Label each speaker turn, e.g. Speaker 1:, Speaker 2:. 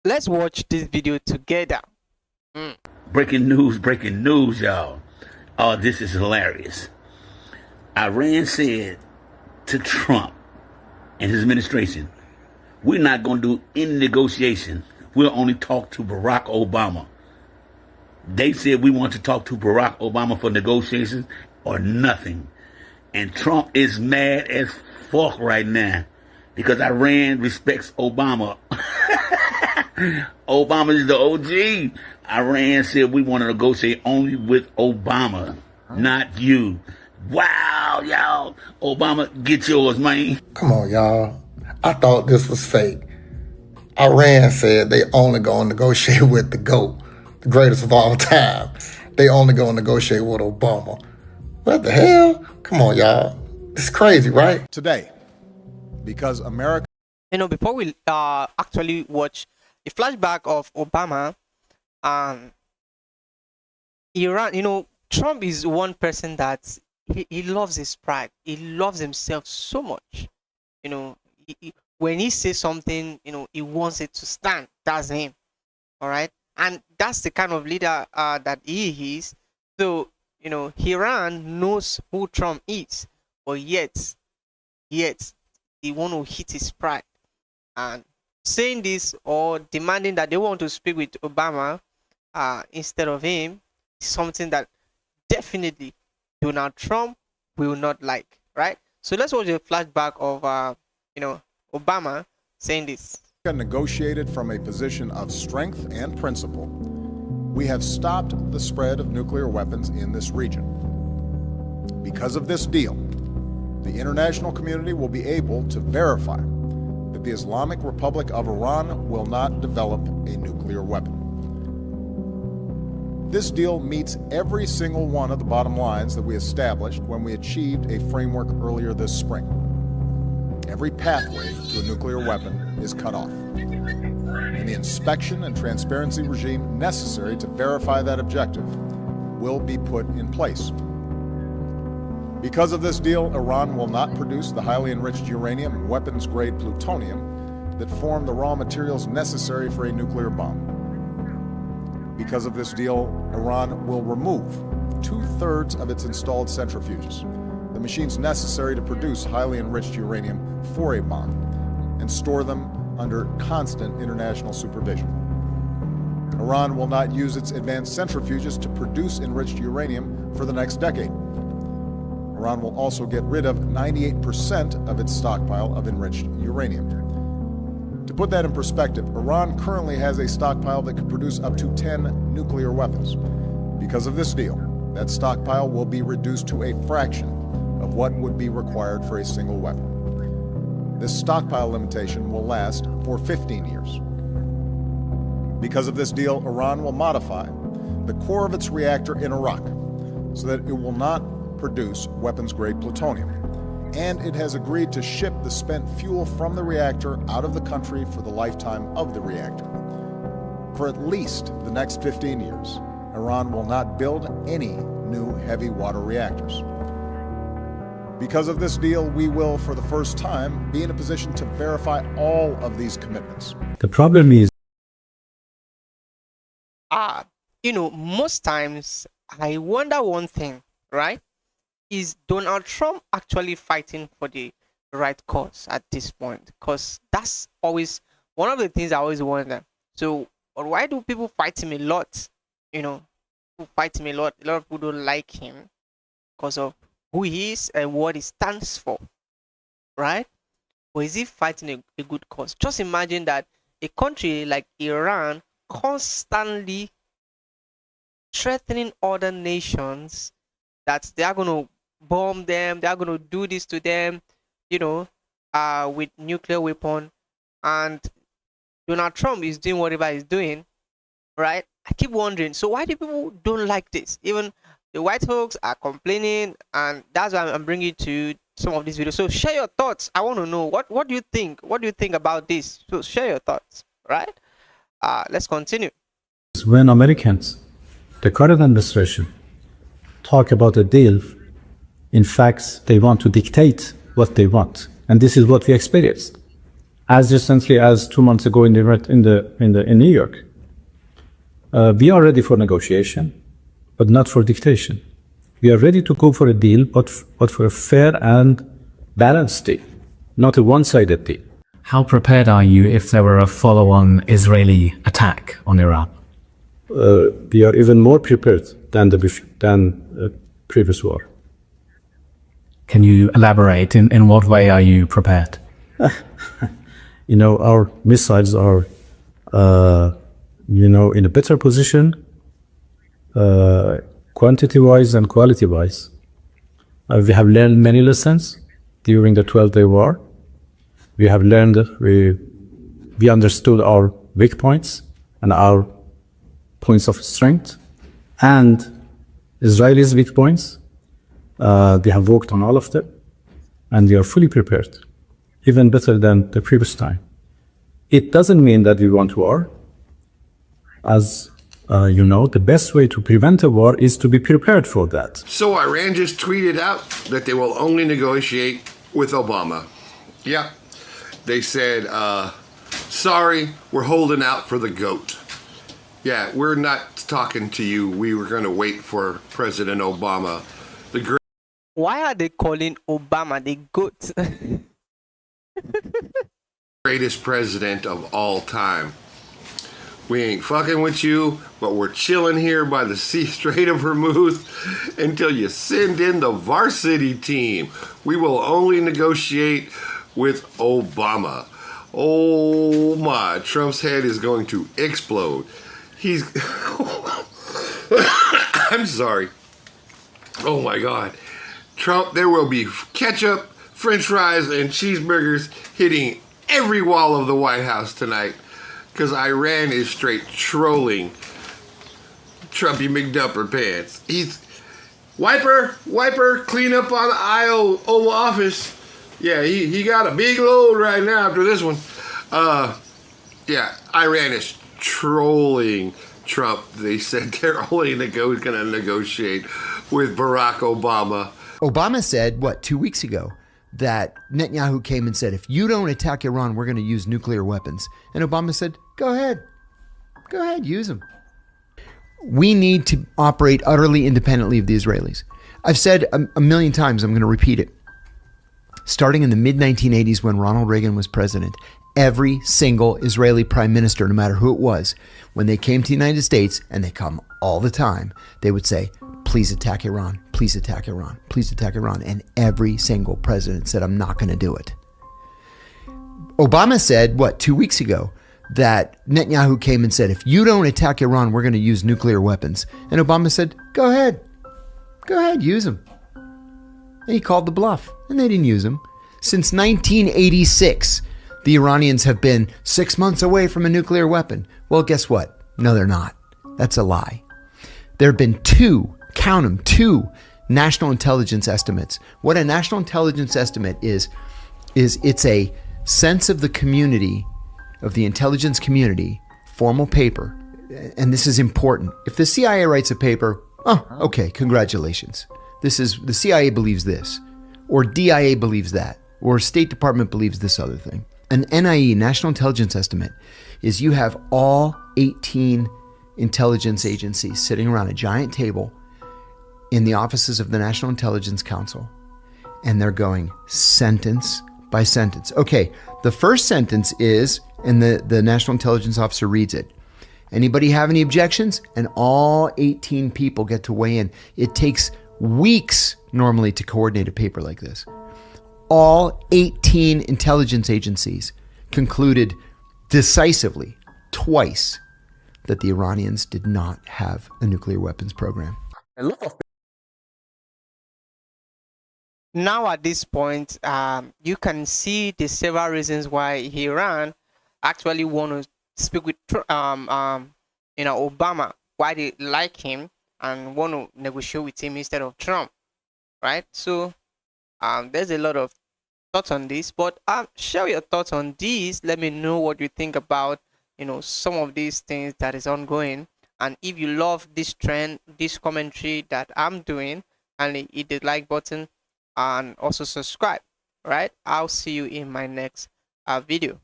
Speaker 1: Let's watch this video together.
Speaker 2: Breaking news, y'all. Oh, this is hilarious. Iran said to Trump and his administration, we're not going to do any negotiation. We'll only talk to Barack Obama. They said we want to talk to Barack Obama for negotiations or nothing. And Trump is mad as fuck right now because Iran respects Obama. Obama is the OG. Iran said we want to negotiate only with Obama, not you. Wow, y'all. Obama, get yours, man.
Speaker 3: Come on, y'all. I thought this was fake. Iran said they only gonna negotiate with the GOAT, the greatest of all time. They only gonna negotiate with Obama. What the hell? Come on, y'all. It's crazy, right?
Speaker 4: Today, because America...
Speaker 1: Before we actually watch a flashback of Obama, Iran, Trump is one person that he loves his pride. He loves himself so much. When he says something, he wants it to stand. That's him. All right. And that's the kind of leader that he is. So, Iran knows who Trump is, but yet, he want to hit his pride. And saying this or demanding that they want to speak with Obama instead of him is something that definitely Donald Trump will not like, right? So let's watch a flashback of Obama saying this.
Speaker 4: Negotiated from a position of strength and principle, we have stopped the spread of nuclear weapons in this region. Because of this deal, the international community will be able to verify that the Islamic Republic of Iran will not develop a nuclear weapon. This deal meets every single one of the bottom lines that we established when we achieved a framework earlier this spring. Every pathway to a nuclear weapon is cut off, and the inspection and transparency regime necessary to verify that objective will be put in place. Because of this deal, Iran will not produce the highly enriched uranium and weapons-grade plutonium that form the raw materials necessary for a nuclear bomb. Because of this deal, Iran will remove 2/3 of its installed centrifuges, the machines necessary to produce highly enriched uranium for a bomb, and store them under constant international supervision. Iran will not use its advanced centrifuges to produce enriched uranium for the next decade. Iran will also get rid of 98% of its stockpile of enriched uranium. To put that in perspective, Iran currently has a stockpile that could produce up to 10 nuclear weapons. Because of this deal, that stockpile will be reduced to a fraction of what would be required for a single weapon. This stockpile limitation will last for 15 years. Because of this deal, Iran will modify the core of its reactor in Iraq so that it will not produce weapons-grade plutonium. And it has agreed to ship the spent fuel from the reactor out of the country for the lifetime of the reactor. For at least the next 15 years, Iran will not build any new heavy water reactors. Because of this deal, we will, for the first time, be in a position to verify all of these commitments.
Speaker 5: The problem is,
Speaker 1: most times I wonder one thing, right? Is Donald Trump actually fighting for the right cause at this point? Because that's always one of the things I always wonder. So, why do people fight him a lot? People fight him a lot. A lot of people don't like him because of who he is and what he stands for, right? Or is he fighting a good cause? Just imagine that a country like Iran constantly threatening other nations that they are going to bomb them, they are going to do this to them, with nuclear weapon, and Donald Trump is doing whatever he's doing, right? I keep wondering, so why do people don't like this? Even the white folks are complaining, and that's why I'm bringing you to some of these videos. So share your thoughts. I want to know what do you think? What do you think about this? So share your thoughts, right? Let's continue.
Speaker 5: when Americans, the current administration, talk about a deal, in fact, they want to dictate what they want. And this is what we experienced. as recently as 2 months ago in New York. We are ready for negotiation, but not for dictation. We are ready to go for a deal, but for a fair and balanced deal, not a one-sided deal.
Speaker 6: How prepared are you if there were a follow-on Israeli attack on Iran?
Speaker 5: We are even more prepared than the previous war.
Speaker 6: Can you elaborate? In what way are you prepared?
Speaker 5: You know, our missiles are, in a better position, quantity-wise and quality-wise. We have learned many lessons during the 12-day war. We have learned, we understood our weak points and our points of strength, and Israelis' weak points. We have worked on all of them, and we are fully prepared, even better than the previous time. It doesn't mean that we want war. As the best way to prevent a war is to be prepared for that.
Speaker 7: So Iran just tweeted out that they will only negotiate with Obama. Yeah, they said, sorry, we're holding out for the GOAT. Yeah, we're not talking to you. We were going to wait for President Obama.
Speaker 1: Why are they calling Obama the GOAT?
Speaker 7: Greatest president of all time. We ain't fucking with you, but we're chilling here by the Strait of Hormuz until you send in the varsity team. We will only negotiate with Obama. Oh my, Trump's head is going to explode. He's... I'm sorry. Oh my God. Trump, there will be ketchup, french fries, and cheeseburgers hitting every wall of the White House tonight, because Iran is straight trolling Trumpy McDupper pants. He's wiper, clean up on the aisle, Oval Office. Yeah, he got a big load right now after this one. Yeah, Iran is trolling Trump. They said they're only going to negotiate with Barack Obama.
Speaker 8: Obama said, 2 weeks ago, that Netanyahu came and said, if you don't attack Iran, we're going to use nuclear weapons. And Obama said, go ahead, use them. We need to operate utterly independently of the Israelis. I've said a million times, I'm going to repeat it. Starting in the mid-1980s when Ronald Reagan was president, every single Israeli prime minister, no matter who it was, when they came to the United States, and they come all the time, they would say, please attack Iran, please attack Iran, please attack Iran. And every single president said, I'm not going to do it. Obama said, 2 weeks ago, that Netanyahu came and said, if you don't attack Iran, we're going to use nuclear weapons. And Obama said, go ahead, use them. And he called the bluff, and they didn't use them. Since 1986, the Iranians have been 6 months away from a nuclear weapon. Well, guess what? No, they're not. That's a lie. There have been two national intelligence estimates. What a national intelligence estimate is it's a sense of the community, of the intelligence community, formal paper. And this is important. If the CIA writes a paper, okay, congratulations. The CIA believes this, or DIA believes that, or State Department believes this other thing. An NIE, National Intelligence Estimate, is you have all 18 intelligence agencies sitting around a giant table in the offices of the National Intelligence Council, and they're going sentence by sentence. Okay, the first sentence is, and the National Intelligence Officer reads it. Anybody have any objections? And all 18 people get to weigh in. It takes weeks normally to coordinate a paper like this. All 18 intelligence agencies concluded decisively, twice, that the Iranians did not have a nuclear weapons program.
Speaker 1: Now at this point, you can see the several reasons why Iran actually want to speak with Obama, why they like him and want to negotiate with him instead of Trump, right? So there's a lot of thoughts on this, but share your thoughts on this. Let me know what you think about some of these things that is ongoing, and if you love this trend, this commentary that I'm doing, and hit the like button and also subscribe. Right, I'll see you in my next video.